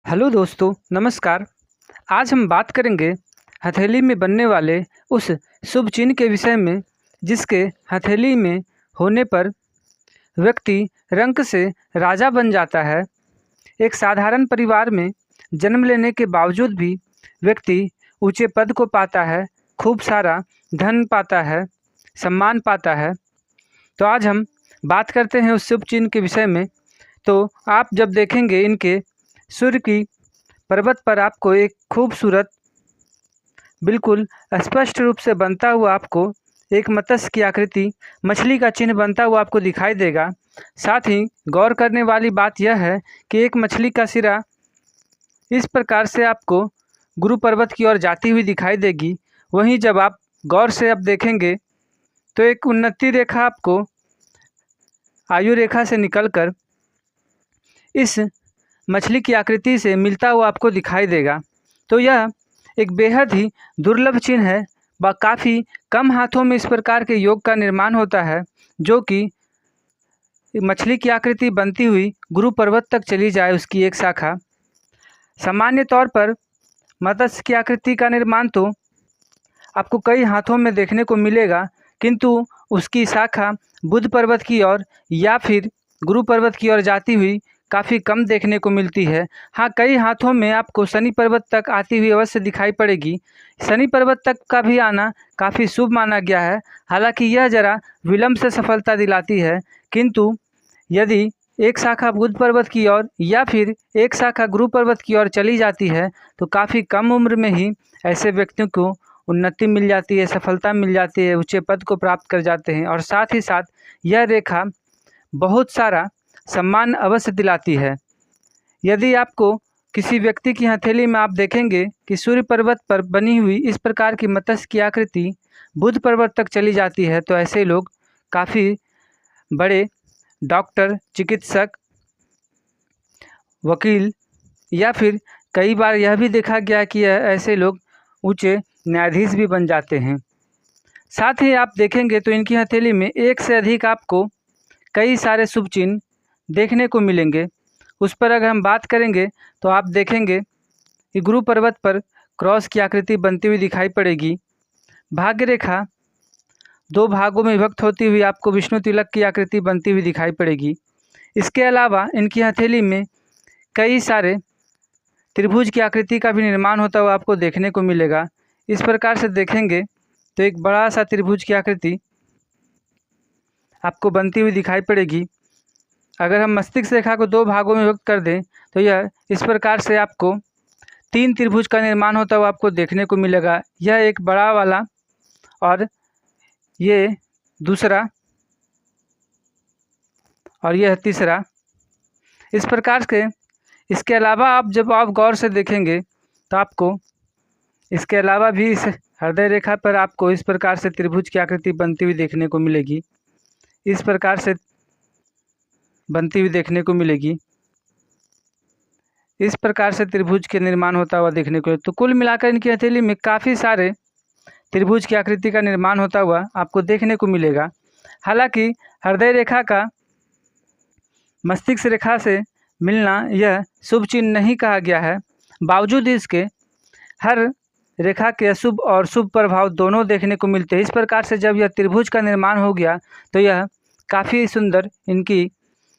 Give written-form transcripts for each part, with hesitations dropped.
Hello दोस्तों, नमस्कार। आज हम बात करेंगे हथेली में बनने वाले उस शुभ चिन्ह के विषय में जिसके हथेली में होने पर व्यक्ति रंक से राजा बन जाता है। एक साधारण परिवार में जन्म लेने के बावजूद भी व्यक्ति ऊंचे पद को पाता है, खूब सारा धन पाता है, सम्मान पाता है। तो आज हम बात करते हैं उस शुभ चिन्ह के विषय में। तो आप जब देखेंगे इनके सूर्य की पर्वत पर आपको एक खूबसूरत बिल्कुल स्पष्ट रूप से बनता हुआ आपको एक मत्स्य की आकृति मछली का चिन्ह बनता हुआ आपको दिखाई देगा। साथ ही गौर करने वाली बात यह है कि एक मछली का सिरा इस प्रकार से आपको गुरु पर्वत की ओर जाती हुई दिखाई देगी। वहीं जब आप गौर से अब देखेंगे तो एक उन्नति रेखा आपको आयु रेखा से निकलकर इस मछली की आकृति से मिलता हुआ आपको दिखाई देगा। तो यह एक बेहद ही दुर्लभ चिन्ह है व काफ़ी कम हाथों में इस प्रकार के योग का निर्माण होता है, जो कि मछली की आकृति बनती हुई गुरु पर्वत तक चली जाए उसकी एक शाखा। सामान्य तौर पर मत्स्य की आकृति का निर्माण तो आपको कई हाथों में देखने को मिलेगा, किंतु उसकी शाखा बुध पर्वत की ओर या फिर गुरु पर्वत की ओर जाती हुई काफ़ी कम देखने को मिलती है। हाँ, कई हाथों में आपको शनि पर्वत तक आती हुई अवश्य दिखाई पड़ेगी। शनि पर्वत तक का भी आना काफ़ी शुभ माना गया है। हालांकि यह जरा विलंब से सफलता दिलाती है, किंतु यदि एक शाखा बुध पर्वत की ओर या फिर एक शाखा गुरु पर्वत की ओर चली जाती है तो काफ़ी कम उम्र में ही ऐसे व्यक्तियों को उन्नति मिल जाती है, सफलता मिल जाती है, ऊँचे पद को प्राप्त कर जाते हैं। और साथ ही साथ यह रेखा बहुत सारा सम्मान अवश्य दिलाती है। यदि आपको किसी व्यक्ति की हथेली में आप देखेंगे कि सूर्य पर्वत पर बनी हुई इस प्रकार की मत्स्य की आकृति बुध पर्वत तक चली जाती है, तो ऐसे लोग काफ़ी बड़े डॉक्टर, चिकित्सक, वकील या फिर कई बार यह भी देखा गया कि ऐसे लोग ऊंचे न्यायाधीश भी बन जाते हैं। साथ ही आप देखेंगे तो इनकी हथेली में एक से अधिक आपको कई सारे शुभ चिन्ह देखने को मिलेंगे। उस पर अगर हम बात करेंगे तो आप देखेंगे कि गुरु पर्वत पर क्रॉस की आकृति बनती हुई दिखाई पड़ेगी। भाग्य रेखा दो भागों में विभक्त होती हुई आपको विष्णु तिलक की आकृति बनती हुई दिखाई पड़ेगी। इसके अलावा इनकी हथेली में कई सारे त्रिभुज की आकृति का भी निर्माण होता हुआ आपको देखने को मिलेगा। इस प्रकार से देखेंगे तो एक बड़ा सा त्रिभुज की आकृति आपको बनती हुई दिखाई पड़ेगी। अगर हम मस्तिष्क रेखा को दो भागों में विभक्त कर दें तो यह इस प्रकार से आपको तीन त्रिभुज का निर्माण होता हुआ आपको देखने को मिलेगा। यह एक बड़ा वाला और ये दूसरा और यह तीसरा। इस प्रकार के इसके अलावा आप जब आप गौर से देखेंगे तो आपको इसके अलावा भी इस हृदय रेखा पर आपको इस प्रकार से त्रिभुज की आकृति बनती हुई देखने को मिलेगी। इस प्रकार से बनती हुई देखने को मिलेगी। इस प्रकार से त्रिभुज के निर्माण होता हुआ देखने को। तो कुल मिलाकर इनकी हथेली में काफ़ी सारे त्रिभुज की आकृति का निर्माण होता हुआ आपको देखने को मिलेगा। हालांकि हृदय रेखा का मस्तिष्क रेखा से मिलना यह शुभ चिन्ह नहीं कहा गया है, बावजूद इसके हर रेखा के अशुभ और शुभ प्रभाव दोनों देखने को मिलते हैं। इस प्रकार से जब यह त्रिभुज का निर्माण हो गया तो यह काफ़ी सुंदर इनकी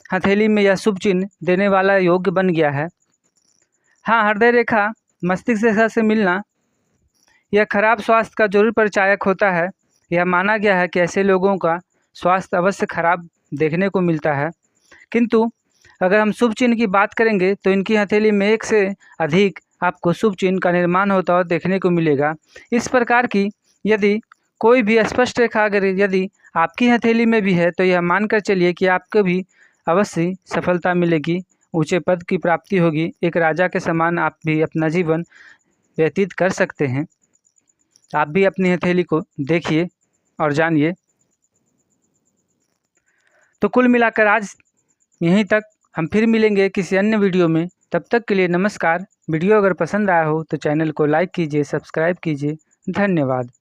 हथेली में यह शुभ चिन्ह देने वाला योग्य बन गया है। हाँ, हृदय रेखा मस्तिष्क रेखा से मिलना यह खराब स्वास्थ्य का जरूर परिचायक होता है। यह माना गया है कि ऐसे लोगों का स्वास्थ्य अवश्य खराब देखने को मिलता है, किंतु अगर हम शुभ चिन्ह की बात करेंगे तो इनकी हथेली में एक से अधिक आपको शुभ चिन्ह का निर्माण होता हुआ देखने को मिलेगा। इस प्रकार की यदि कोई भी स्पष्ट रेखा अगर यदि आपकी हथेली में भी है तो यह मानकर चलिए कि आपको भी अवश्य सफलता मिलेगी, ऊंचे पद की प्राप्ति होगी, एक राजा के समान आप भी अपना जीवन व्यतीत कर सकते हैं। आप भी अपनी हथेली को देखिए और जानिए। तो कुल मिलाकर आज यहीं तक। हम फिर मिलेंगे किसी अन्य वीडियो में। तब तक के लिए नमस्कार। वीडियो अगर पसंद आया हो तो चैनल को लाइक कीजिए, सब्सक्राइब कीजिए। धन्यवाद।